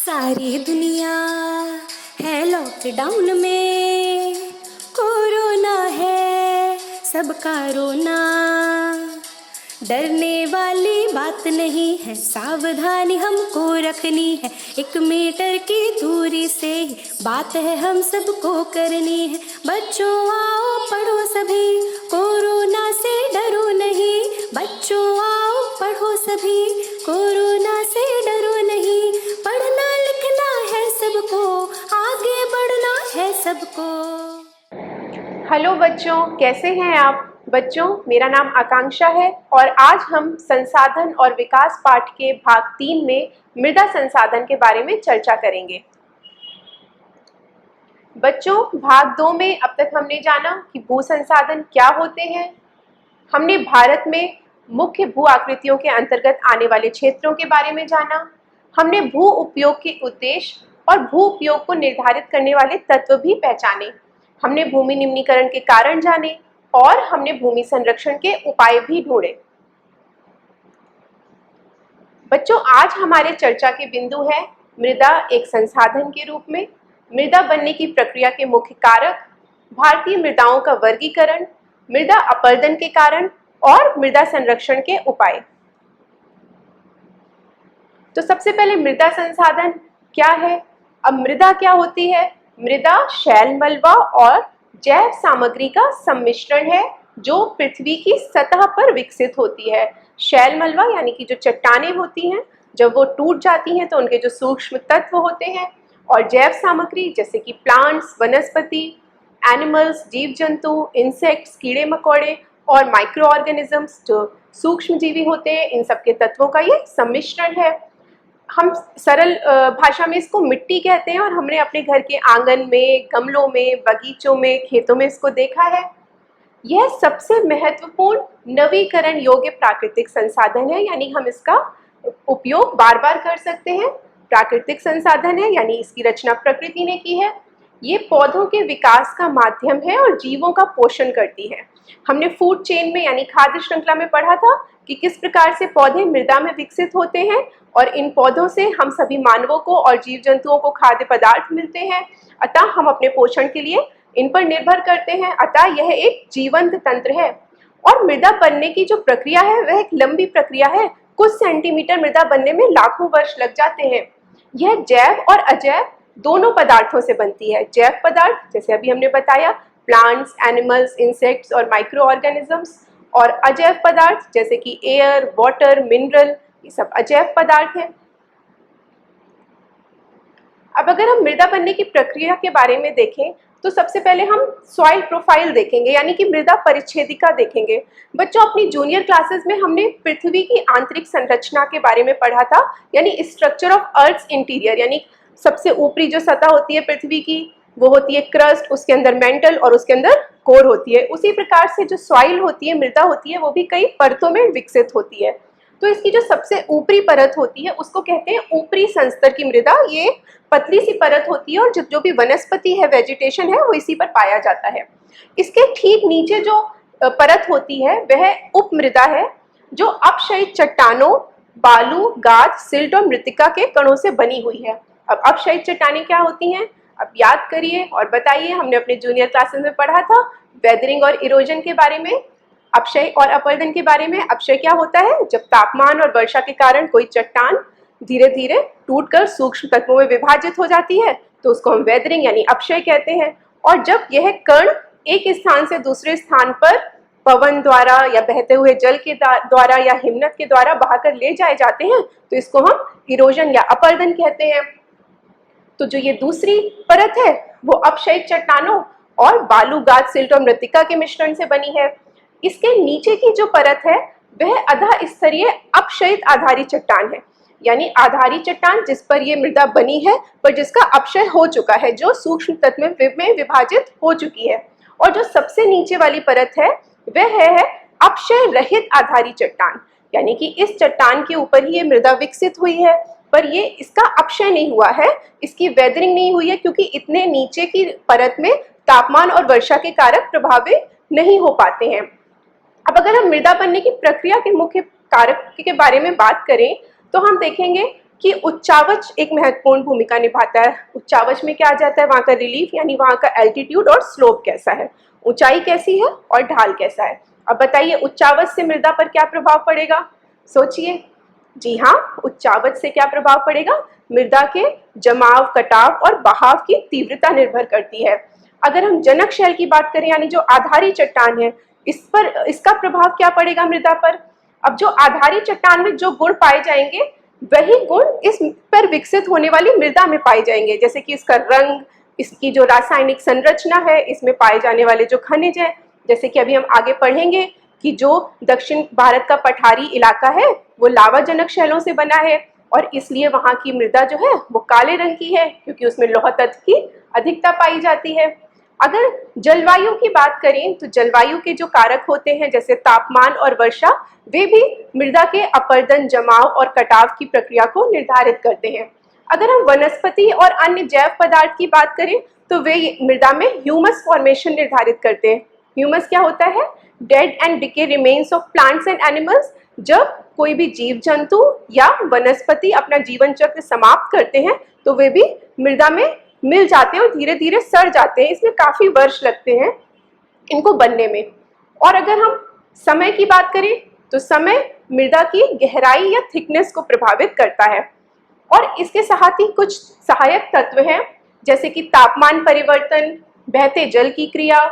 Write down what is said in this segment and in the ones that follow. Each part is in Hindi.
सारी दुनिया है लॉकडाउन में, कोरोना है सबका रोना। डरने वाली बात नहीं है, सावधानी हमको रखनी है। 1 मीटर की दूरी से ही बात है हम सबको करनी है। बच्चों आओ पढ़ो सभी, कोरोना से डरो नहीं। बच्चों आओ पढ़ो सभी, कोरोना से डरो नहीं। पढ़ना लिखना है सबको, आगे बढ़ना है सबको। हेलो बच्चों, कैसे हैं आप? बच्चों, मेरा नाम आकांक्षा है और आज हम संसाधन और विकास पाठ के भाग 3 में मृदा संसाधन के बारे में चर्चा करेंगे। बच्चों, भाग 2 में अब तक हमने जाना कि भू संसाधन क्या होते हैं। हमने भारत में मुख्य भू आकृतियों के अंतर्गत आने वाले क्षेत्रों के बारे में जाना। हमने भू उपयोग के उद्देश्य और भू उपयोग को निर्धारित करने वाले तत्व भी पहचाने। हमने भूमि निम्नीकरण के कारण जाने और हमने भूमि संरक्षण के उपाय भी ढूंढे। बच्चों, आज हमारे चर्चा के बिंदु है मृदा एक संसाधन के रूप में, मृदा बनने की प्रक्रिया के मुख्य कारक, भारतीय मृदाओं का वर्गीकरण, मृदा अपरदन के कारण और मृदा संरक्षण के उपाय। तो सबसे पहले मृदा संसाधन क्या है? अब मृदा क्या होती है? मृदा शैल मलबा और जैव सामग्री का सम्मिश्रण है जो पृथ्वी की सतह पर विकसित होती है। शैल मलबा यानी कि जो चट्टानें होती हैं, जब वो टूट जाती हैं तो उनके जो सूक्ष्म तत्व होते हैं, और जैव सामग्री जैसे कि प्लांट्स, वनस्पति, एनिमल्स, जीव जंतु, इंसेक्ट्स, कीड़े मकोड़े और माइक्रो ऑर्गेनिजम्स जो सूक्ष्म जीवी होते हैं, इन सबके तत्वों का ये सम्मिश्रण है। हम सरल भाषा में इसको मिट्टी कहते हैं और हमने अपने घर के आंगन में, गमलों में, बगीचों में, खेतों में इसको देखा है। यह सबसे महत्वपूर्ण नवीकरण योग्य प्राकृतिक संसाधन है, यानी हम इसका उपयोग बार बार कर सकते हैं। प्राकृतिक संसाधन है यानी इसकी रचना प्रकृति ने की है। ये पौधों के विकास का माध्यम है और जीवों का पोषण करती है। हमने फूड चेन में यानी खाद्य श्रृंखला में पढ़ा था कि किस प्रकार से पौधे मृदा में विकसित होते हैं और इन पौधों से हम सभी मानवों को और जीव जंतुओं को खाद्य पदार्थ मिलते हैं। अतः हम अपने पोषण के लिए इन पर निर्भर करते हैं। अतः यह एक जीवंत तंत्र है। और मृदा बनने की जो प्रक्रिया है वह एक लंबी प्रक्रिया है। कुछ सेंटीमीटर मृदा बनने में लाखों वर्ष लग जाते हैं। यह जैव और अजैव दोनों पदार्थों से बनती है। जैव पदार्थ जैसे अभी हमने बताया, प्लांट्स, एनिमल्स, इंसेक्ट्स और माइक्रो ऑर्गेनिजम्स, और अजैव पदार्थ जैसे कि एयर, वाटर, मिनरल, ये सब अजैव पदार्थ हैं। अब अगर हम मृदा बनने की प्रक्रिया के बारे में देखें तो सबसे पहले हम सॉइल प्रोफाइल देखेंगे यानी कि मृदा परिच्छेदिका देखेंगे। बच्चों, अपनी जूनियर क्लासेस में हमने पृथ्वी की आंतरिक संरचना के बारे में पढ़ा था, यानी स्ट्रक्चर ऑफ अर्थ इंटीरियर, यानी सबसे ऊपरी जो सतह होती है पृथ्वी की वो होती है क्रस्ट, उसके अंदर मेंटल और उसके अंदर कोर होती है। उसी प्रकार से जो सॉइल होती है, मृदा होती है, वो भी कई परतों में विकसित होती है। तो इसकी जो सबसे ऊपरी परत होती है उसको कहते हैं ऊपरी संस्तर की मृदा। ये पतली सी परत होती है और जो भी वनस्पति है, वेजिटेशन है, वो इसी पर पाया जाता है। इसके ठीक नीचे जो परत होती है वह उपमृदा है जो अपक्षयित चट्टानों, बालू, गाद, सिल्ट और मृत्तिका के कणों से बनी हुई है। अब अपक्षयित चट्टानें क्या होती हैं? अब याद करिए और बताइए। हमने अपने जूनियर क्लासेस में पढ़ा था वेदरिंग और इरोजन के बारे में, अपक्षय और अपरदन के बारे में। अपक्षय क्या होता है? जब तापमान और वर्षा के कारण कोई चट्टान धीरे धीरे टूटकर सूक्ष्म तत्वों में विभाजित हो जाती है तो उसको हम वेदरिंग यानी अपक्षय कहते हैं। और जब यह कण एक स्थान से दूसरे स्थान पर पवन द्वारा या बहते हुए जल के द्वारा या हिमनद के द्वारा बहाकर ले जाए जाते हैं तो इसको हम इरोजन या अपरदन कहते हैं। तो जो ये दूसरी परत है वो अपक्षयित चट्टानों और बालू, गाद, सिल्ट और मृत्तिका के मिश्रण से बनी है। इसके नीचे की जो परत है वह अधा स्तरीय अपक्षयित आधारी चट्टान है, यानी आधारी चट्टान जिस पर ये मृदा बनी है पर जिसका अपक्षय हो चुका है, जो सूक्ष्म तत्व में विभाजित हो चुकी है। और जो सबसे नीचे वाली परत है वह है अपक्षय रहित आधारी चट्टान, यानी कि इस चट्टान के ऊपर ही ये मृदा विकसित हुई है पर ये इसका अपक्षय नहीं हुआ है, इसकी वेदरिंग नहीं हुई है क्योंकि इतने नीचे की परत में तापमान और वर्षा के कारक प्रभावित नहीं हो पाते हैं। अब अगर हम मृदा बनने की प्रक्रिया के मुख्य कारक के बारे में बात करें तो हम देखेंगे कि उच्चावच एक महत्वपूर्ण भूमिका निभाता है। उच्चावच में क्या आ जाता है, वहाँ का रिलीफ यानी वहाँ का एल्टीट्यूड और स्लोप कैसा है, ऊंचाई कैसी है और ढाल कैसा है। अब बताइए उच्चावच से मृदा पर क्या प्रभाव पड़ेगा, सोचिए। जी हाँ, उच्चावच से क्या प्रभाव पड़ेगा, मृदा के जमाव, कटाव और बहाव की तीव्रता निर्भर करती है। अगर हम जनक शैल की बात करें यानी जो आधारी चट्टान है, इसका प्रभाव क्या पड़ेगा मृदा पर। अब जो आधारी चट्टान में जो गुण पाए जाएंगे वही गुण इस पर विकसित होने वाली मृदा में पाए जाएंगे, जैसे कि इसका रंग, इसकी जो रासायनिक संरचना है, इसमें पाए जाने वाले जो खनिज हैं, जैसे कि अभी हम आगे पढ़ेंगे कि जो दक्षिण भारत का पठारी इलाका है वो लावाजनक शैलों से बना है और इसलिए वहाँ की मृदा जो है वो काले रंग की है क्योंकि उसमें लौह तत्व की अधिकता पाई जाती है। अगर जलवायु की बात करें तो जलवायु के जो कारक होते हैं जैसे तापमान और वर्षा, वे भी मृदा के अपर्दन, जमाव और कटाव की प्रक्रिया को निर्धारित करते हैं। अगर हम वनस्पति और अन्य जैव पदार्थ की बात करें तो वे मृदा में ह्यूमस फॉर्मेशन निर्धारित करते हैं। ह्यूमस क्या होता है, dead and decay remains of plants and animals. जब कोई भी जीव जंतु या वनस्पति अपना जीवन चक्र समाप्त करते हैं तो वे भी मृदा में मिल जाते हैं और धीरे धीरे सड़ जाते हैं। इसमें काफी वर्ष लगते हैं इनको बनने में। और अगर हम समय की बात करें तो समय मृदा की गहराई या थिकनेस को प्रभावित करता है और इसके साथ ही कुछ सहायक तत्व हैं जैसे कि तापमान परिवर्तन, बहते जल की क्रिया,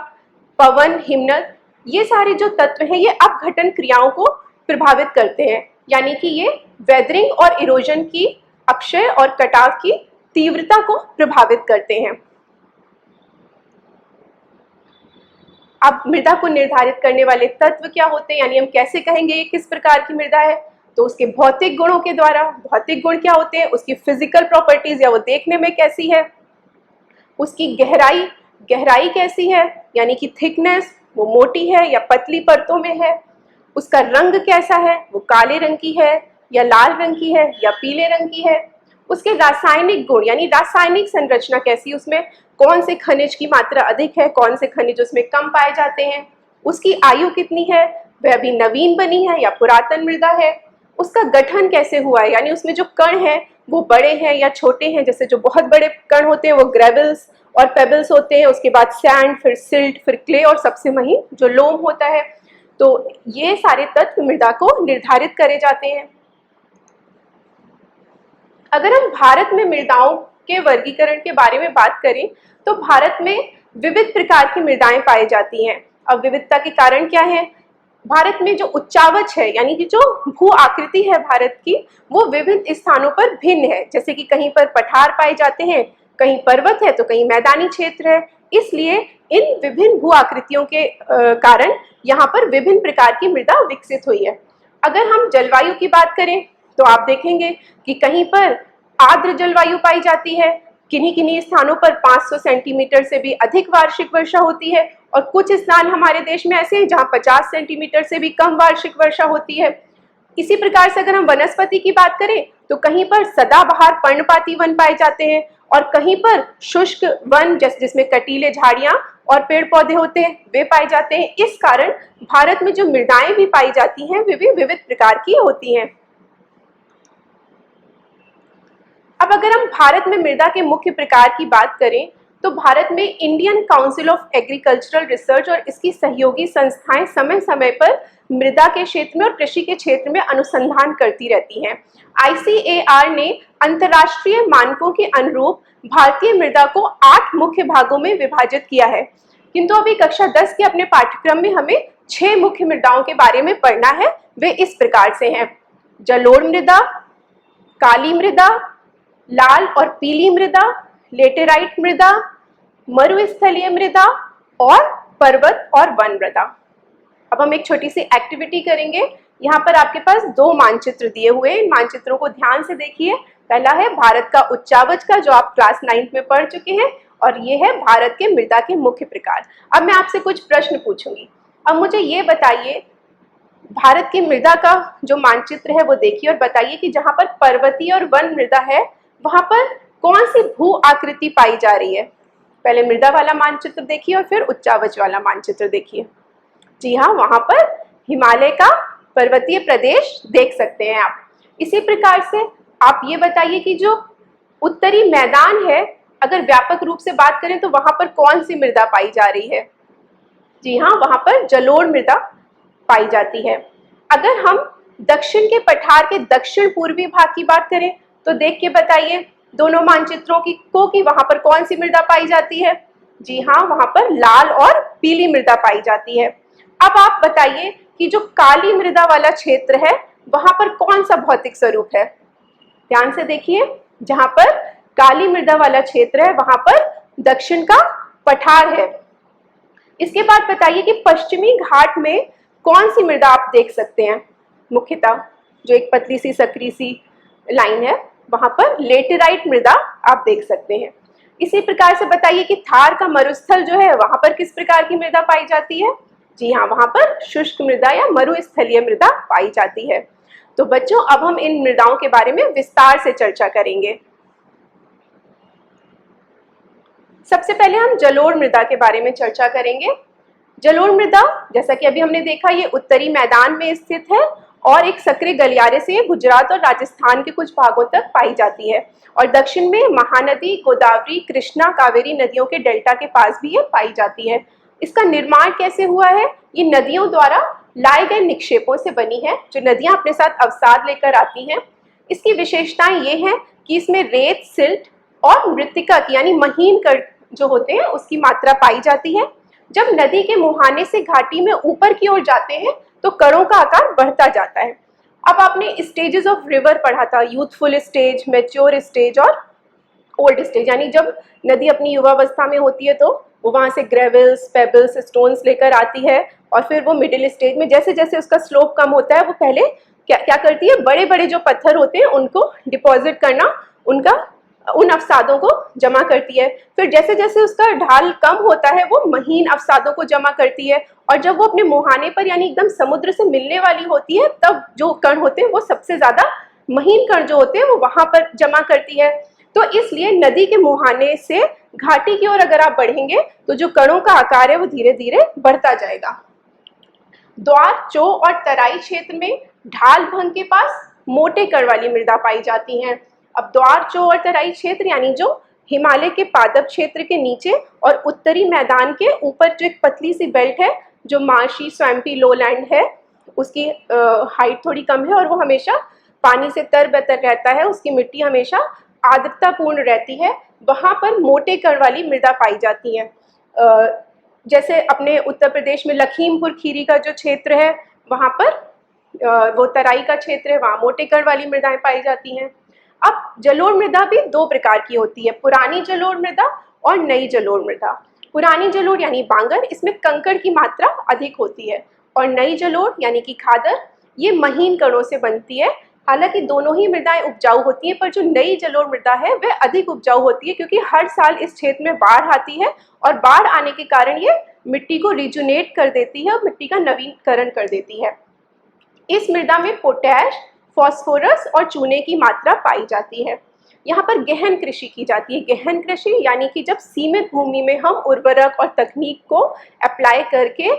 पवन, हिमनद। ये सारे जो तत्व हैं ये अपघटन क्रियाओं को प्रभावित करते हैं, यानी कि ये वेदरिंग और इरोजन की, अपक्षय और कटाव की तीव्रता को प्रभावित करते हैं। अब मृदा को निर्धारित करने वाले तत्व क्या होते हैं, यानी हम कैसे कहेंगे ये किस प्रकार की मृदा है, तो उसके भौतिक गुणों के द्वारा। भौतिक गुण क्या होते हैं, उसकी फिजिकल प्रॉपर्टीज या वो देखने में कैसी है, उसकी गहराई कैसी है यानी कि थिकनेस, वो मोटी है या पतली परतों में है, उसका रंग कैसा है, वो काले रंग की है या लाल रंग की है या पीले रंग की है, उसके रासायनिक गुण यानी रासायनिक संरचना कैसी, उसमें कौन से खनिज की मात्रा अधिक है, कौन से खनिज उसमें कम पाए जाते हैं, उसकी आयु कितनी है, वह अभी नवीन बनी है या पुरातन मृदा है, उसका गठन कैसे हुआ है यानी उसमें जो कण है वो बड़े हैं या छोटे हैं। जैसे जो बहुत बड़े कण होते हैं वो ग्रेवल्स और पेबल्स होते हैं, उसके बाद सैंड, फिर सिल्ट, फिर क्ले और सबसे महीन जो लोम होता है। तो ये सारे तत्व मृदा को निर्धारित करे जाते हैं। अगर हम भारत में मृदाओं के वर्गीकरण के बारे में बात करें तो भारत में विविध प्रकार की मृदाएं पाई जाती हैं। अब विविधता के कारण क्या है, भारत में जो उच्चावच है यानी कि जो भू आकृति है भारत की, वो विभिन्न स्थानों पर भिन्न है। जैसे कि कहीं पर पठार पाए जाते हैं, कहीं पर्वत है तो कहीं मैदानी क्षेत्र है। इसलिए इन विभिन्न भू आकृतियों के कारण यहाँ पर विभिन्न प्रकार की मृदा विकसित हुई है। अगर हम जलवायु की बात करें तो आप देखेंगे कि कहीं पर आर्द्र जलवायु पाई जाती है, किन्हीं स्थानों पर 500 सेंटीमीटर से भी अधिक वार्षिक वर्षा होती है और कुछ स्थान हमारे देश में ऐसे हैं जहाँ 50 सेंटीमीटर से भी कम वार्षिक वर्षा होती है। इसी प्रकार से अगर हम वनस्पति की बात करें तो कहीं पर सदाबहार पर्णपाती वन पाए जाते हैं और कहीं पर शुष्क वन जिसमें कटीले झाड़ियां और पेड़ पौधे होते हैं वे पाए जाते हैं। इस कारण भारत में जो मृदाएं भी पाई जाती हैं वे भी विविध प्रकार की होती हैं। अब अगर हम भारत में मृदा के मुख्य प्रकार की बात करें तो भारत में Indian council of agricultural research और इसकी सहयोगी संस्थाएं समय समय पर मृदा के क्षेत्र में और कृषि के क्षेत्र में अनुसंधान करती रहती हैं। ICAR ने अंतर्राष्ट्रीय मानकों के अनुरूप भारतीय मृदा को 8 मुख्य भागों में विभाजित किया है, किंतु अभी कक्षा 10 के अपने पाठ्यक्रम में हमें 6 मुख्य मृदाओं के बारे में पढ़ना है। वे इस प्रकार से हैं: जलोढ़ मृदा, काली मृदा, लाल और पीली मृदा, लेटेराइट मृदा, मरुस्थलीय मृदा और पर्वत और वन मृदा। अब हम एक छोटी सी एक्टिविटी करेंगे। यहाँ पर आपके पास 2 मानचित्र दिए हुए हैं, इन मानचित्रों को ध्यान से देखिए। पहला है भारत का उच्चावच का जो आप क्लास 9 में पढ़ चुके हैं और ये है भारत के मृदा के मुख्य प्रकार। अब मैं आपसे कुछ प्रश्न पूछूंगी। अब मुझे ये बताइए, भारत की मृदा का जो मानचित्र है वो देखिए और बताइए कि जहाँ पर पर्वतीय और वन मृदा है वहां पर कौन सी भू आकृति पाई जा रही है। पहले मृदा वाला मानचित्र देखिए और फिर उच्चावच वाला मानचित्र देखिए। जी हाँ, वहां पर हिमालय का पर्वतीय प्रदेश देख सकते हैं आप। इसी प्रकार से आप ये बताइए कि जो उत्तरी मैदान है, अगर व्यापक रूप से बात करें तो वहां पर कौन सी मृदा पाई जा रही है? जी हाँ, वहां पर जलोढ़ मृदा पाई जाती है। अगर हम दक्षिण के पठार के दक्षिण पूर्वी भाग की बात करें तो देख के बताइए दोनों मानचित्रों की वहां पर कौन सी मृदा पाई जाती है? जी हाँ, वहां पर लाल और पीली मृदा पाई जाती है। अब आप बताइए कि जो काली मृदा वाला क्षेत्र है वहां पर कौन सा भौतिक स्वरूप है? ध्यान से देखिए, जहां पर काली मृदा वाला क्षेत्र है वहां पर दक्षिण का पठार है। इसके बाद बताइए कि पश्चिमी घाट में कौन सी मृदा आप देख सकते हैं? मुख्यतः जो एक पतली सी सकरी सी लाइन है वहां पर लेटेराइट मृदा आप देख सकते हैं। इसी प्रकार से बताइए कि थार का मरुस्थल जो है वहां पर किस प्रकार की मृदा पाई जाती है? जी हाँ, वहां पर शुष्क मृदा या मरुस्थलीय मृदा पाई जाती है। तो बच्चों, अब हम इन मृदाओं के बारे में विस्तार से चर्चा करेंगे। सबसे पहले हम जलोढ़ मृदा के बारे में चर्चा करेंगे। जलोढ़ मृदा, जैसा कि अभी हमने देखा, ये उत्तरी मैदान में स्थित है और एक सक्रिय गलियारे से गुजरात और राजस्थान के कुछ भागों तक पाई जाती है और दक्षिण में महानदी, गोदावरी, कृष्णा, कावेरी नदियों के डेल्टा के पास भी ये पाई जाती है। इसका निर्माण कैसे हुआ है? ये नदियों द्वारा लाए गए निक्षेपों से बनी है, जो नदियां अपने साथ अवसाद लेकर आती हैं। इसकी विशेषताएं ये हैं कि इसमें रेत, सिल्ट और मृत्तिका की यानी महीन कण जो होते हैं उसकी मात्रा पाई जाती है। जब नदी के मुहाने से घाटी में ऊपर की ओर जाते हैं तो कणों का आकार बढ़ता जाता है। अब आपने स्टेजेस ऑफ रिवर पढ़ा था, यूथफुल स्टेज, मैच्योर स्टेज और ओल्ड स्टेज, यानी जब नदी अपनी युवावस्था में होती है तो वो वहां से ग्रेवल्स, पेबल्स, स्टोन्स लेकर आती है और फिर वो मिडिल स्टेज में जैसे जैसे उसका स्लोप कम होता है वो पहले क्या करती है, बड़े बड़े जो पत्थर होते हैं उनको डिपॉजिट करना, उन अवसादों को जमा करती है। फिर जैसे जैसे उसका ढाल कम होता है वो महीन अवसादों को जमा करती है और जब वो अपने मुहाने पर यानी एकदम समुद्र से मिलने वाली होती है तब जो कण होते हैं वो सबसे ज्यादा महीन कण जो होते हैं वो वहां पर जमा करती है। तो इसलिए नदी के मुहाने से घाटी की ओर अगर आप बढ़ेंगे तो जो कणों का आकार है वो धीरे धीरे बढ़ता जाएगा। द्वार, चो और तराई क्षेत्र में ढाल भंग के पास मोटे कण वाली मृदा पाई जाती हैं। अब द्वार, चो और तराई क्षेत्र यानी जो हिमालय के पादप क्षेत्र के नीचे और उत्तरी मैदान के ऊपर जो एक पतली सी बेल्ट है जो मार्शी स्वैम्पी लोलैंड है, उसकी हाइट थोड़ी कम है और वो हमेशा पानी से तरबतर रहता है, उसकी मिट्टी हमेशा आर्द्रतापूर्ण रहती है, वहां पर मोटे कण वाली मृदा पाई जाती है। जैसे अपने उत्तर प्रदेश में लखीमपुर खीरी का जो क्षेत्र है वहां पर वो तराई का क्षेत्र है, वहां मोटे कण वाली मृदाएं पाई जाती हैं। अब जलोढ़ मृदा भी दो प्रकार की होती है, पुरानी जलोढ़ मृदा और नई जलोढ़ मृदा। पुरानी जलोढ़ यानी बांगर, इसमें कंकड़ की मात्रा अधिक होती है और नई जलोढ़ यानी कि खादर, ये महीन कणों से बनती है। हालांकि दोनों ही मृदाएं उपजाऊ होती हैं, पर जो नई जलोढ़ मृदा है वह अधिक उपजाऊ होती है क्योंकि हर साल इस क्षेत्र में बाढ़ आती है और बाढ़ आने के कारण ये मिट्टी को रिजुनेट कर देती है और मिट्टी का नवीनीकरण कर देती है। इस मृदा में पोटैश, फास्फोरस और चूने की मात्रा पाई जाती है। यहाँ पर गहन कृषि की जाती है। गहन कृषि यानी कि जब सीमित भूमि में हम उर्वरक और तकनीक को अप्लाई करके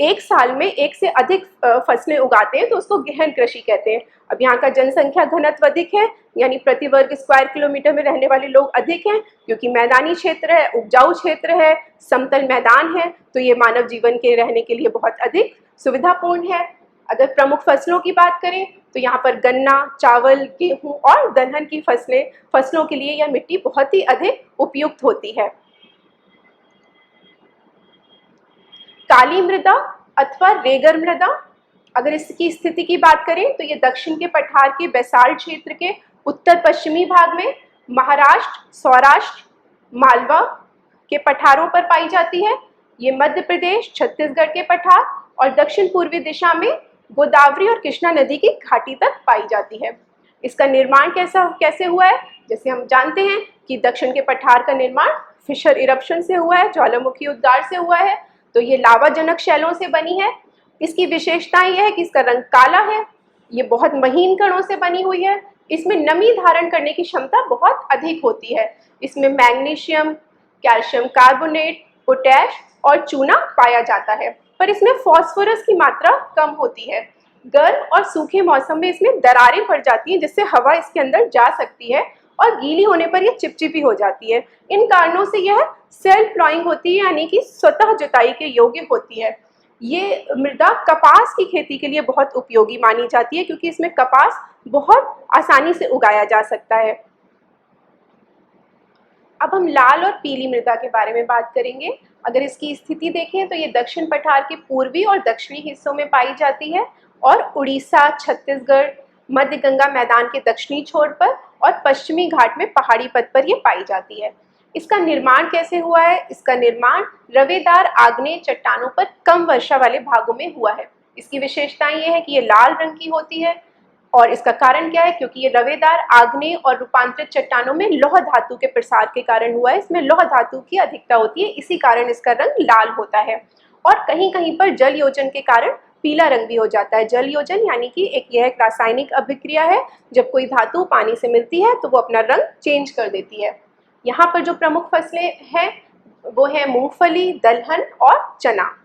एक साल में एक से अधिक फसलें उगाते हैं तो उसको गहन कृषि कहते हैं। अब यहाँ का जनसंख्या घनत्व अधिक है, यानी प्रति वर्ग स्क्वायर किलोमीटर में रहने वाले लोग अधिक हैं क्योंकि मैदानी क्षेत्र है, उपजाऊ क्षेत्र है, समतल मैदान है, तो ये मानव जीवन के रहने के लिए बहुत अधिक सुविधापूर्ण है। अगर प्रमुख फसलों की बात करें तो यहाँ पर गन्ना, चावल, गेहूं और दलहन की फसलों के लिए यह मिट्टी बहुत ही अधिक उपयुक्त होती है। काली मृदा अथवा रेगर मृदा, अगर इसकी स्थिति की बात करें तो ये दक्षिण के पठार के बैसाल्ट क्षेत्र के उत्तर पश्चिमी भाग में महाराष्ट्र, सौराष्ट्र, मालवा के पठारों पर पाई जाती है। ये मध्य प्रदेश, छत्तीसगढ़ के पठार और दक्षिण पूर्वी दिशा में गोदावरी और कृष्णा नदी की घाटी तक पाई जाती है। इसका निर्माण कैसे हुआ है? जैसे हम जानते हैं कि दक्षिण के पठार का निर्माण फिशर इरप्शन से हुआ है, ज्वालामुखी उद्गार से हुआ है, तो ये लावाजनक शैलों से बनी है। इसकी विशेषताएं यह है कि इसका रंग काला है, ये बहुत महीन कणों से बनी हुई है, इसमें नमी धारण करने की क्षमता बहुत अधिक होती है। इसमें मैग्नीशियम, कैल्शियम कार्बोनेट, पोटैश और चूना पाया जाता है, पर इसमें फास्फोरस की मात्रा कम होती है। गर्म और सूखे मौसम में इसमें दरारें पड़ जाती हैं, जिससे हवा इसके अंदर जा सकती है और गीली होने पर यह चिपचिपी हो जाती है। इन कारणों से यह सेल्फ प्लॉइंग होती है, यानी कि स्वतः जुताई के योग्य होती है। ये मृदा कपास की खेती के लिए बहुत उपयोगी मानी जाती है, क्योंकि इसमें कपास बहुत आसानी से उगाया जा सकता है। अब हम लाल और पीली मृदा के बारे में बात करेंगे। अगर इसकी स्थिति देखें तो ये दक्षिण पठार के पूर्वी और दक्षिणी हिस्सों में पाई जाती है और उड़ीसा, छत्तीसगढ़, मध्य गंगा मैदान के दक्षिणी छोर पर और पश्चिमी घाट में पहाड़ी पथ पर ये पाई जाती है। इसका निर्माण कैसे हुआ है? इसका निर्माण रवेदार आग्नेय चट्टानों पर कम वर्षा वाले भागों में हुआ है। इसकी विशेषताएं ये है कि ये लाल रंग की होती है, और इसका कारण क्या है? क्योंकि ये रवेदार आग्नेय और रूपांतरित चट्टानों में लौह धातु के प्रसार के कारण हुआ है। इसमें लौह धातु की अधिकता होती है, इसी कारण इसका रंग लाल होता है। और कहीं कहीं पर जल योजन के कारण पीला रंग भी हो जाता है। जल योजन यानी कि यह एक रासायनिक अभिक्रिया है। जब कोई धातु पानी से मिलती है तो वो अपना रंग चेंज कर देती है। यहाँ पर जो प्रमुख फसलें हैं वो है मूंगफली, दलहन और चना।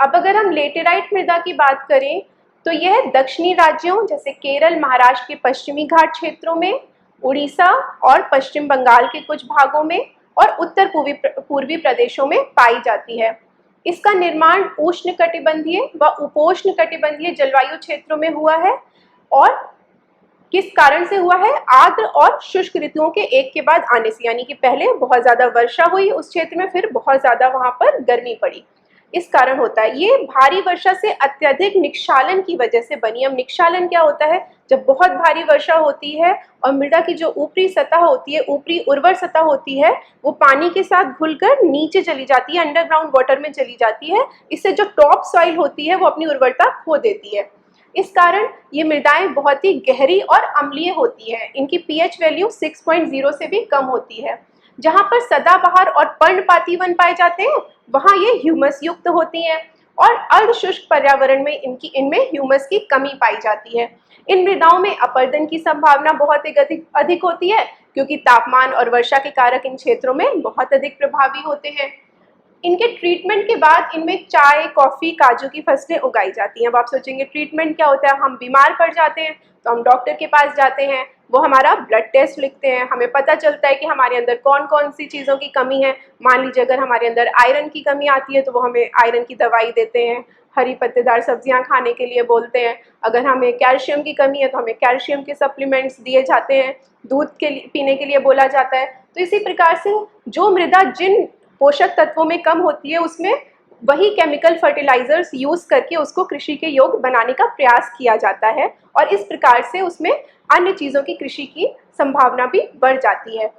अब अगर हम लेटेराइट मृदा की बात करें तो यह दक्षिणी राज्यों जैसे केरल, महाराष्ट्र के पश्चिमी घाट क्षेत्रों में, उड़ीसा और पश्चिम बंगाल के कुछ भागों में और उत्तर पूर्वी प्रदेशों में पाई जाती है। इसका निर्माण उष्णकटिबंधीय व उपोष्ण कटिबंधीय जलवायु क्षेत्रों में हुआ है। और किस कारण से हुआ है? आर्द्र और शुष्क ऋतुओं के एक के बाद आने से, यानी कि पहले बहुत ज्यादा वर्षा हुई उस क्षेत्र में, फिर बहुत ज्यादा वहां पर गर्मी पड़ी, इस कारण होता है। ये भारी वर्षा से अत्यधिक निक्षालन की वजह से बनी। अब निक्षालन क्या होता है? जब बहुत भारी वर्षा होती है और मृदा की जो ऊपरी सतह होती है, ऊपरी उर्वर सतह होती है, वो पानी के साथ घुलकर नीचे चली जाती है, अंडरग्राउंड वाटर में चली जाती है। इससे जो टॉप सॉइल होती है वो अपनी उर्वरता खो देती है। इस कारण ये मृदाएं बहुत ही गहरी और अम्लीय होती है। इनकी पीएच वैल्यू 6.0 से भी कम होती है। जहां पर सदाबहार और पर्णपाती वन पाए जाते हैं वहां ये ह्यूमस युक्त होती हैं, और अर्धशुष्क पर्यावरण में इनमें ह्यूमस की कमी पाई जाती है। इन मृदाओं में अपर्दन की संभावना बहुत अधिक होती है, क्योंकि तापमान और वर्षा के कारक इन क्षेत्रों में बहुत अधिक प्रभावी होते हैं। इनके ट्रीटमेंट के बाद इनमें चाय, कॉफी, काजू की फसलें उगाई जाती हैं। अब आप सोचेंगे ट्रीटमेंट क्या होता है? हम बीमार पड़ जाते हैं तो हम डॉक्टर के पास जाते हैं, वो हमारा ब्लड टेस्ट लिखते हैं, हमें पता चलता है कि हमारे अंदर कौन कौन सी चीज़ों की कमी है। मान लीजिए अगर हमारे अंदर आयरन की कमी आती है तो वो हमें आयरन की दवाई देते हैं, हरी पत्तेदार सब्जियां खाने के लिए बोलते हैं। अगर हमें कैल्शियम की कमी है तो हमें कैल्शियम के सप्लीमेंट्स दिए जाते हैं, दूध के लिए पीने के लिए बोला जाता है। तो इसी प्रकार से जो मृदा जिन पोषक तत्वों में कम होती है उसमें वही केमिकल फर्टिलाइजर्स यूज करके उसको कृषि के योग्य बनाने का प्रयास किया जाता है, और इस प्रकार से उसमें अन्य चीजों की कृषि की संभावना भी बढ़ जाती है।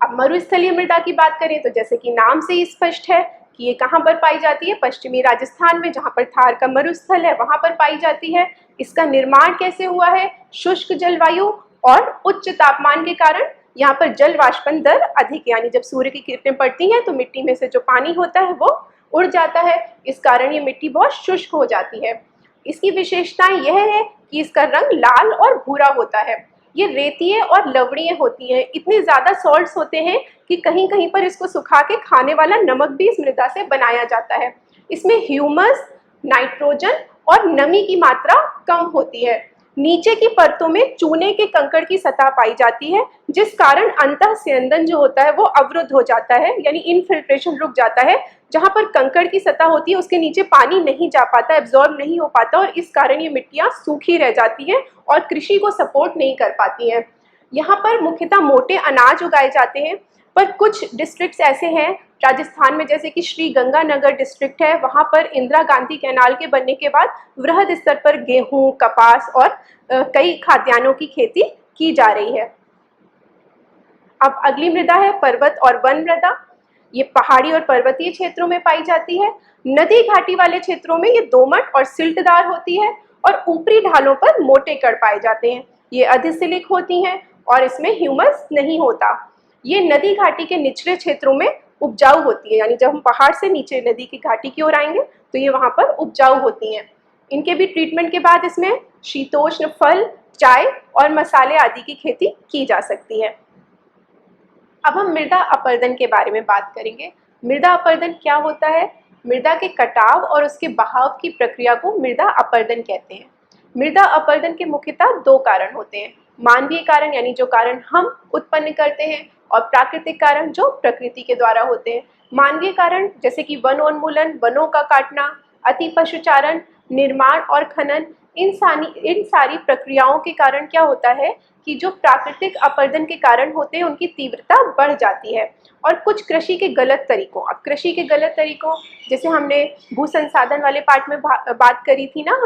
अब मरुस्थलीय मृदा की बात करें तो जैसे कि नाम से ही स्पष्ट है कि ये कहाँ पर पाई जाती है? पश्चिमी राजस्थान में, जहाँ पर थार का मरुस्थल है वहां पर पाई जाती है। इसका निर्माण कैसे हुआ है? शुष्क जलवायु और उच्च तापमान के कारण यहाँ पर जल वाष्पन दर अधिक, यानी जब सूर्य की किरणें पड़ती हैं तो मिट्टी में से जो पानी होता है वो उड़ जाता है। इस कारण ये मिट्टी बहुत शुष्क हो जाती है। इसकी विशेषताएं यह है कि इसका रंग लाल और भूरा होता है। ये रेतीय और लवणीय होती हैं। इतने ज़्यादा सॉल्ट्स होते हैं कि कहीं कहीं पर इसको सुखा के खाने वाला नमक भी इस मृदा से बनाया जाता है। इसमें ह्यूमस, नाइट्रोजन और नमी की मात्रा कम होती है। नीचे की परतों में चूने के कंकड़ की सतह पाई जाती है, जिस कारण अंतःस्यंदन जो होता है वो अवरुद्ध हो जाता है, यानी इनफिल्ट्रेशन रुक जाता है। जहां पर कंकड़ की सतह होती है उसके नीचे पानी नहीं जा पाता, एब्जॉर्ब नहीं हो पाता, और इस कारण ये मिट्टियां सूखी रह जाती हैं और कृषि को सपोर्ट नहीं कर पाती हैं। यहाँ पर मुख्यतः मोटे अनाज उगाए जाते हैं, पर कुछ डिस्ट्रिक्ट्स ऐसे हैं राजस्थान में, जैसे कि श्री गंगानगर डिस्ट्रिक्ट है, वहाँ पर इंदिरा गांधी कैनाल के बनने के बाद वृहद स्तर पर गेहूं, कपास और कई खाद्यान्नों की खेती की जा रही है। अब अगली मृदा है पर्वत और वन मृदा। ये पहाड़ी और पर्वतीय क्षेत्रों में पाई जाती है। नदी घाटी वाले क्षेत्रों में ये दोमट और सिल्टदार होती है, और ऊपरी ढालों पर मोटे कण पाए जाते हैं। ये अधिसिलिक होती हैं और इसमें ह्यूमस नहीं होता। ये नदी घाटी के निचले क्षेत्रों में उपजाऊ होती है, यानी जब हम पहाड़ से नीचे नदी की घाटी की ओर आएंगे तो ये वहाँ पर उपजाऊ होती हैं। इनके भी ट्रीटमेंट के बाद इसमें शीतोष्ण फल, चाय और मसाले आदि की खेती की जा सकती है। अब हम मृदा अपरदन के बारे में बात करेंगे। मृदा अपरदन क्या होता है? मृदा के कटाव और उसके बहाव की प्रक्रिया को मृदा अपरदन कहते हैं। मृदा अपरदन के मुख्यतः दो कारण होते हैं, मानवीय कारण यानी जो कारण हम उत्पन्न करते हैं, और प्राकृतिक कारण जो प्रकृति के द्वारा होते हैं। मानवीय कारण जैसे कि वनोन्मूलन, वनों का काटना, अति पशुचारण, निर्माण और खनन, इन सारी प्रक्रियाओं के कारण क्या होता है कि जो प्राकृतिक अपरदन के कारण होते हैं उनकी तीव्रता बढ़ जाती है। और कुछ कृषि के गलत तरीकों, अब कृषि के गलत तरीकों जैसे हमने भू संसाधन वाले पार्ट में बात करी थी ना,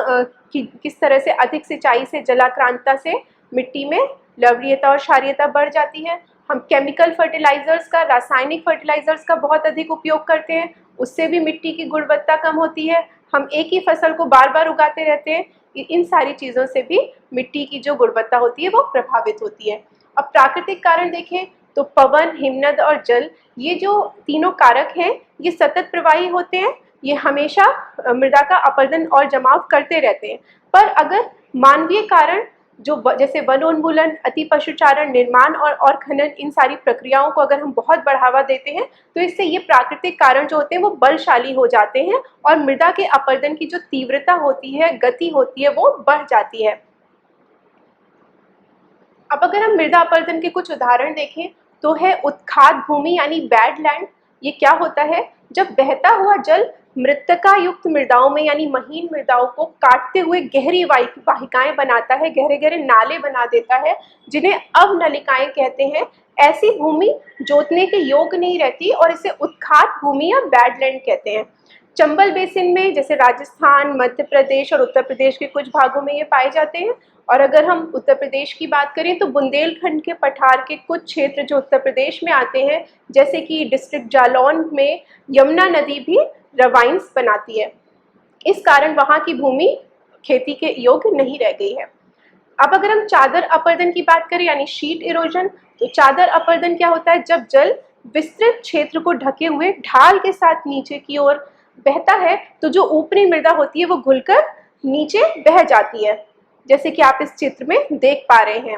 कि किस तरह से अधिक सिंचाई से, जलाक्रांतता से मिट्टी में लवणीयता और क्षारीयता बढ़ जाती है। हम केमिकल फर्टिलाइजर्स का, रासायनिक फर्टिलाइजर्स का बहुत अधिक उपयोग करते हैं, उससे भी मिट्टी की गुणवत्ता कम होती है। हम एक ही फसल को बार बार उगाते रहते हैं, इन सारी चीज़ों से भी मिट्टी की जो गुणवत्ता होती है वो प्रभावित होती है। अब प्राकृतिक कारण देखें तो पवन, हिमनद और जल, ये जो तीनों कारक हैं ये सतत प्रवाही होते हैं, ये हमेशा मृदा का अपरदन और जमाव करते रहते हैं। पर अगर मानवीय कारण जो जैसे वनोन्मूलन, अति पशुचारण, निर्माण और खनन, इन सारी प्रक्रियाओं को अगर हम बहुत बढ़ावा देते हैं तो इससे ये प्राकृतिक कारण जो होते हैं वो बलशाली हो जाते हैं और मृदा के अपरदन की जो तीव्रता होती है, गति होती है, वो बढ़ जाती है। अब अगर हम मृदा अपरदन के कुछ उदाहरण देखें तो है उत्खात भूमि यानी बैडलैंड। ये क्या होता है? जब बहता हुआ जल मृत्तिका युक्त मृदाओं में यानी महीन मृदाओं को काटते हुए गहरी वाहिकाएं बनाता है, गहरे गहरे नाले बना देता है, जिन्हें अवनलिकाएं कहते हैं। ऐसी भूमि जोतने के योग्य नहीं रहती और इसे उत्खात भूमि या बैडलैंड कहते हैं। चंबल बेसिन में जैसे राजस्थान, मध्य प्रदेश और उत्तर प्रदेश के कुछ भागों में ये पाए जाते हैं। और अगर हम उत्तर प्रदेश की बात करें तो बुंदेलखंड के पठार के कुछ क्षेत्र जो उत्तर प्रदेश में आते हैं, जैसे कि डिस्ट्रिक्ट जालौन में यमुना नदी भी रवाइंस बनाती है। इस कारण वहाँ की भूमि खेती के योग्य नहीं रह गई है। अब अगर हम चादर अपरदन की बात करें यानी शीट इरोजन, तो चादर अपरदन क्या होता है? जब जल विस्तृत क्षेत्र को ढके हुए ढाल के साथ नीचे की ओर बहता है तो जो ऊपरी मृदा होती है वो घुलकर नीचे बह जाती है, जैसे कि आप इस चित्र में देख पा रहे हैं।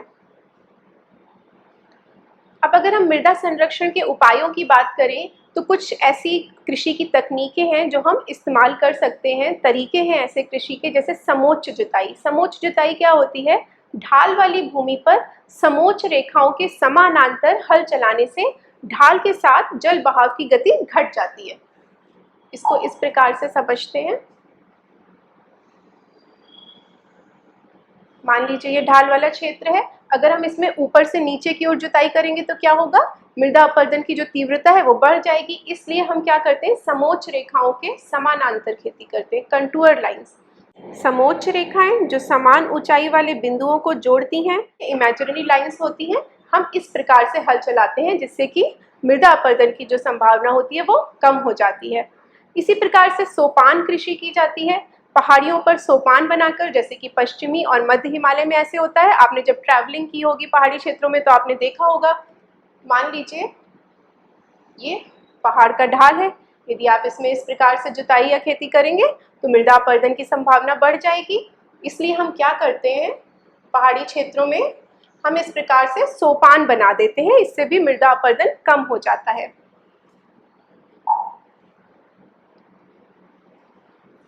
अब अगर हम मृदा संरक्षण के उपायों की बात करें तो कुछ ऐसी कृषि की तकनीकें हैं जो हम इस्तेमाल कर सकते हैं, तरीके हैं ऐसे कृषि के, जैसे समोच्च जुताई। समोच्च जुताई क्या होती है? ढाल वाली भूमि पर समोच्च रेखाओं के समानांतर हल चलाने से ढाल के साथ जल बहाव की गति घट जाती है। इसको इस प्रकार से समझते हैं। मान लीजिए ये ढाल वाला क्षेत्र है, अगर हम इसमें ऊपर से नीचे की ओर जुताई करेंगे तो क्या होगा? मृदा अपरदन की जो तीव्रता है वो बढ़ जाएगी। इसलिए हम क्या करते हैं? समोच्च रेखाओं के समानांतर खेती करते हैं, कंटूर लाइंस। समोच्च रेखाएं जो समान ऊंचाई वाले बिंदुओं को जोड़ती हैं, इमेजिनरी लाइंस होती हैं। हम इस प्रकार से हल चलाते हैं जिससे कि मृदा अपरदन की जो संभावना होती है वो कम हो जाती है। इसी प्रकार से सोपान कृषि की जाती है। पहाड़ियों पर सोपान बनाकर, जैसे कि पश्चिमी और मध्य हिमालय में ऐसे होता है। आपने जब ट्रैवलिंग की होगी पहाड़ी क्षेत्रों में तो आपने देखा होगा। मान लीजिए ये पहाड़ का ढाल है, यदि आप इसमें इस प्रकार से जुताई या खेती करेंगे तो मृदा अपरदन की संभावना बढ़ जाएगी। इसलिए हम क्या करते हैं? पहाड़ी क्षेत्रों में हम इस प्रकार से सोपान बना देते हैं, इससे भी मृदा अपरदन कम हो जाता है।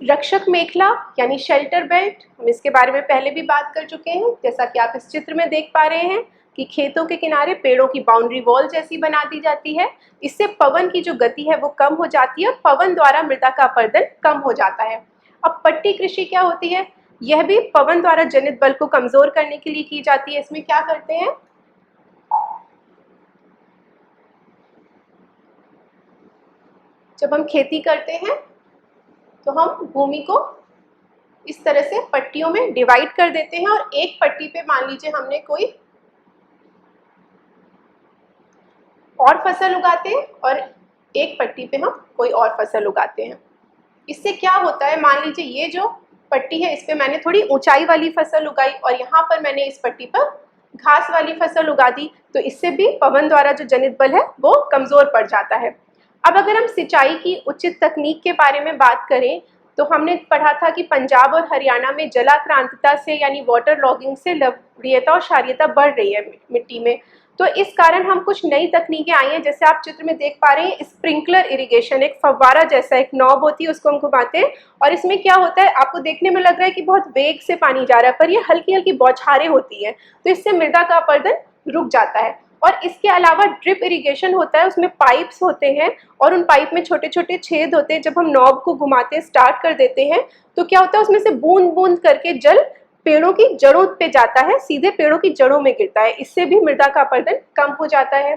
रक्षक मेखला यानी शेल्टर बेल्ट, हम इसके बारे में पहले भी बात कर चुके हैं। जैसा कि आप इस चित्र में देख पा रहे हैं कि खेतों के किनारे पेड़ों की बाउंड्री वॉल जैसी बना दी जाती है। इससे पवन की जो गति है वो कम हो जाती है, पवन द्वारा मृदा का अपरदन कम हो जाता है। अब पट्टी कृषि क्या होती है? यह भी पवन द्वारा जनित बल को कमजोर करने के लिए की जाती है। इसमें क्या करते हैं? जब हम खेती करते हैं तो हम भूमि को इस तरह से पट्टियों में डिवाइड कर देते हैं और एक पट्टी पे मान लीजिए हमने कोई और फसल उगाते हैं और एक पट्टी पे हम कोई और फसल उगाते हैं। इससे क्या होता है? मान लीजिए ये जो पट्टी है इस पे मैंने थोड़ी ऊंचाई वाली फसल उगाई और यहाँ पर मैंने इस पट्टी पर घास वाली फसल उगा दी, तो इससे भी पवन द्वारा जो जनित बल है वो कमजोर पड़ जाता है। अब अगर हम सिंचाई की उचित तकनीक के बारे में बात करें तो हमने पढ़ा था कि पंजाब और हरियाणा में जलाक्रांतता से यानी वाटर लॉगिंग से लवणीयता और क्षारीयता बढ़ रही है मिट्टी में। तो इस कारण हम कुछ नई तकनीकें आई हैं, जैसे आप चित्र में देख पा रहे हैं स्प्रिंकलर इरिगेशन, एक फव्वारा जैसा एक नॉब होती है, उसको हम घुमाते हैं और इसमें क्या होता है, आपको देखने में लग रहा है कि बहुत वेग से पानी जा रहा है, पर ये हल्की हल्की बौछारें होती हैं, तो इससे मृदा का अपरदन रुक जाता है। और इसके अलावा ड्रिप इरिगेशन होता है, उसमें पाइप्स होते हैं और उन पाइप में छोटे छोटे छेद होते हैं। जब हम नॉब को घुमाते स्टार्ट कर देते हैं तो क्या होता है, उसमें से बूंद बूंद करके जल पेड़ों की जड़ों पे जाता है, सीधे पेड़ों की जड़ों में गिरता है, इससे भी मृदा का अपरदन कम हो जाता है।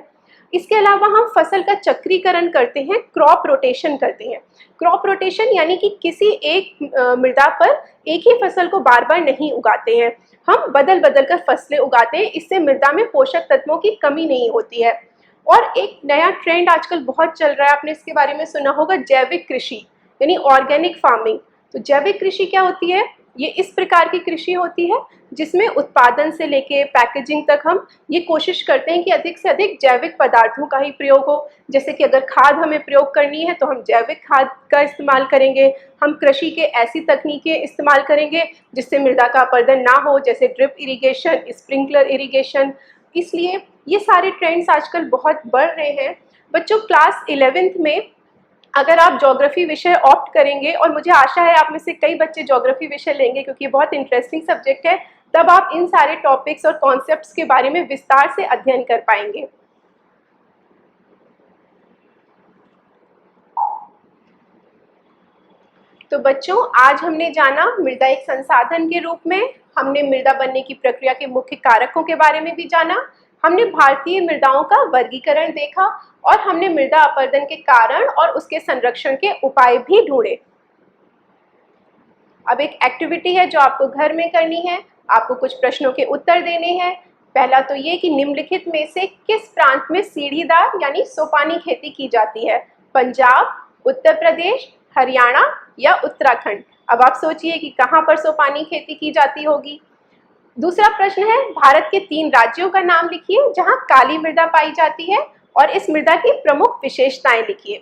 इसके अलावा हम फसल का चक्रीकरण करते हैं, क्रॉप रोटेशन करते हैं। क्रॉप रोटेशन यानी कि किसी एक मृदा पर एक ही फसल को बार बार नहीं उगाते हैं, हम बदल बदल कर फसलें उगाते हैं, इससे मृदा में पोषक तत्वों की कमी नहीं होती है। और एक नया ट्रेंड आजकल बहुत चल रहा है, आपने इसके बारे में सुना होगा, जैविक कृषि यानी ऑर्गेनिक फार्मिंग। तो जैविक कृषि क्या होती है, ये इस प्रकार की कृषि होती है जिसमें उत्पादन से लेके पैकेजिंग तक हम ये कोशिश करते हैं कि अधिक से अधिक जैविक पदार्थों का ही प्रयोग हो। जैसे कि अगर खाद हमें प्रयोग करनी है तो हम जैविक खाद का इस्तेमाल करेंगे, हम कृषि के ऐसी तकनीकें इस्तेमाल करेंगे जिससे मृदा का अपरदन ना हो, जैसे ड्रिप इरिगेशन, स्प्रिंकलर इरिगेशन। इसलिए ये सारे ट्रेंड्स आजकल बहुत बढ़ रहे हैं। बच्चों, क्लास 11th में अगर आप ज्योग्राफी विषय ऑप्ट करेंगे, और मुझे आशा है आप में से कई बच्चे ज्योग्राफी विषय लेंगे क्योंकि ये बहुत इंटरेस्टिंग सब्जेक्ट है, तब आप इन सारे टॉपिक्स और कॉन्सेप्ट्स के बारे में विस्तार से अध्ययन कर पाएंगे। तो बच्चों, आज हमने जाना मृदा एक संसाधन के रूप में, हमने मृदा बनने की प्रक्रिया के मुख्य कारकों के बारे में भी जाना, हमने भारतीय मृदाओं का वर्गीकरण देखा और हमने मृदा अपरदन के कारण और उसके संरक्षण के उपाय भी ढूंढे। अब एक एक्टिविटी है जो आपको घर में करनी है, आपको कुछ प्रश्नों के उत्तर देने हैं। पहला तो ये कि निम्नलिखित में से किस प्रांत में सीढ़ीदार यानी सोपानी खेती की जाती है, पंजाब, उत्तर प्रदेश, हरियाणा या उत्तराखंड। अब आप सोचिए कि कहाँ पर सोपानी खेती की जाती होगी। दूसरा प्रश्न है, भारत के 3 राज्यों का नाम लिखिए जहां काली मृदा पाई जाती है और इस मृदा की प्रमुख विशेषताएं लिखिए।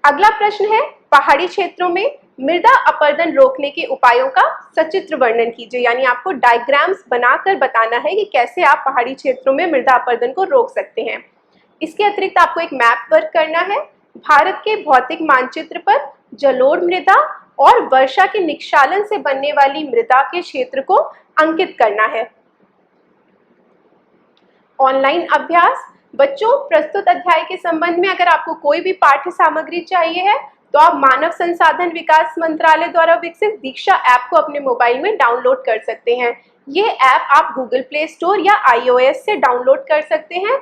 अगला प्रश्न है, पहाड़ी क्षेत्रों में मृदा अपरदन रोकने के उपायों का सचित्र वर्णन कीजिए, यानी आपको डायग्राम्स बनाकर बताना है कि कैसे आप पहाड़ी क्षेत्रों में मृदा अपरदन को रोक सकते हैं। इसके अतिरिक्त आपको एक मैप वर्क करना है, भारत के भौतिक मानचित्र पर जलोढ़ मृदा और वर्षा के निक्षालन से बनने वाली मृदा के क्षेत्र को अंकित करना है। ऑनलाइन अभ्यास, बच्चों, प्रस्तुत अध्याय के संबंध में अगर आपको कोई भी पाठ्य सामग्री चाहिए है तो आप मानव संसाधन विकास मंत्रालय द्वारा विकसित दीक्षा ऐप को अपने मोबाइल में डाउनलोड कर सकते हैं। ये ऐप आप गूगल प्ले स्टोर या iOS से डाउनलोड कर सकते हैं।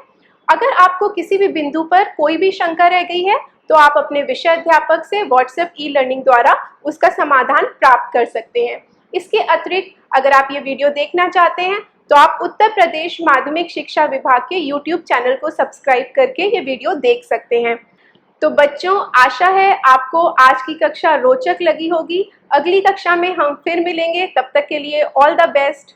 अगर आपको किसी भी बिंदु पर कोई भी शंका रह गई है तो आप अपने विषय अध्यापक से व्हाट्सएप ई-लर्निंग द्वारा उसका समाधान प्राप्त कर सकते हैं। इसके अतिरिक्त अगर आप ये वीडियो देखना चाहते हैं तो आप उत्तर प्रदेश माध्यमिक शिक्षा विभाग के YouTube चैनल को सब्सक्राइब करके ये वीडियो देख सकते हैं। तो बच्चों, आशा है आपको आज की कक्षा रोचक लगी होगी। अगली कक्षा में हम फिर मिलेंगे, तब तक के लिए ऑल द बेस्ट।